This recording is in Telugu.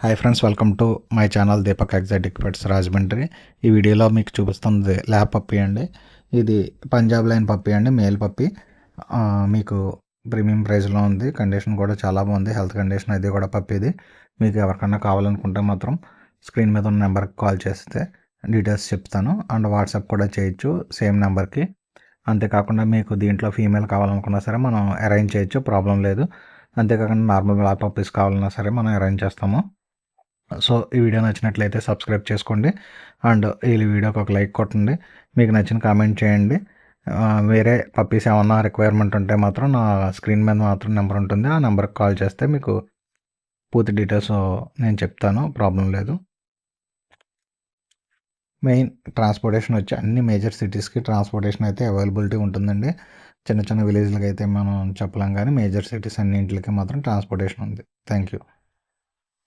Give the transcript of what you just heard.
Hi friends, welcome to my channel Deepak exotic pets Rajahmundry. ఈ వీడియోలో మీకు చూపిస్తుంది ల్యాబ్ పప్పీ అండి. ఇది పంజాబ్ లైన్ పప్పీ అండి, మేల్ పప్పీ. మీకు ప్రీమియం ప్రైస్లో ఉంది. కండిషన్ కూడా చాలా బాగుంది, హెల్త్ కండిషన్ అది కూడా పప్పీది. మీకు ఎవరికన్నా కావాలనుకుంటే మాత్రం స్క్రీన్ మీద ఉన్న నెంబర్కి కాల్ చేస్తే డీటెయిల్స్ చెప్తాను. అండ్ వాట్సాప్ కూడా చేయొచ్చు సేమ్ నెంబర్కి. అంతేకాకుండా మీకు దీంట్లో ఫీమేల్ కావాలనుకున్నా సరే మనం అరేంజ్ చేయొచ్చు, ప్రాబ్లం లేదు. అంతేకాకుండా నార్మల్ ల్యాబ్ పప్పీస్ కావాలన్నా సరే మనం అరేంజ్ చేస్తాము. సో ఈ వీడియో నచ్చినట్లయితే సబ్స్క్రైబ్ చేసుకోండి అండ్ ఈ వీడియోకి ఒక లైక్ కొట్టండి. మీకు నచ్చిన కామెంట్ చేయండి. వేరే పప్పీస్ ఏమన్నా రిక్వైర్మెంట్ ఉంటే మాత్రం నా స్క్రీన్ మీద మాత్రం నెంబర్ ఉంటుంది, ఆ నెంబర్కి కాల్ చేస్తే మీకు పూర్తి డీటెయిల్స్ నేను చెప్తాను, ప్రాబ్లం లేదు. మెయిన్ ట్రాన్స్పోర్టేషన్ వచ్చి అన్ని మేజర్ సిటీస్కి ట్రాన్స్పోర్టేషన్ అయితే అవైలబిలిటీ ఉంటుందండి. చిన్న చిన్న విలేజ్లకి అయితే మనం చెప్పలేం, కానీ మేజర్ సిటీస్ అన్నింటికి మాత్రం ట్రాన్స్పోర్టేషన్ ఉంది. Thank you.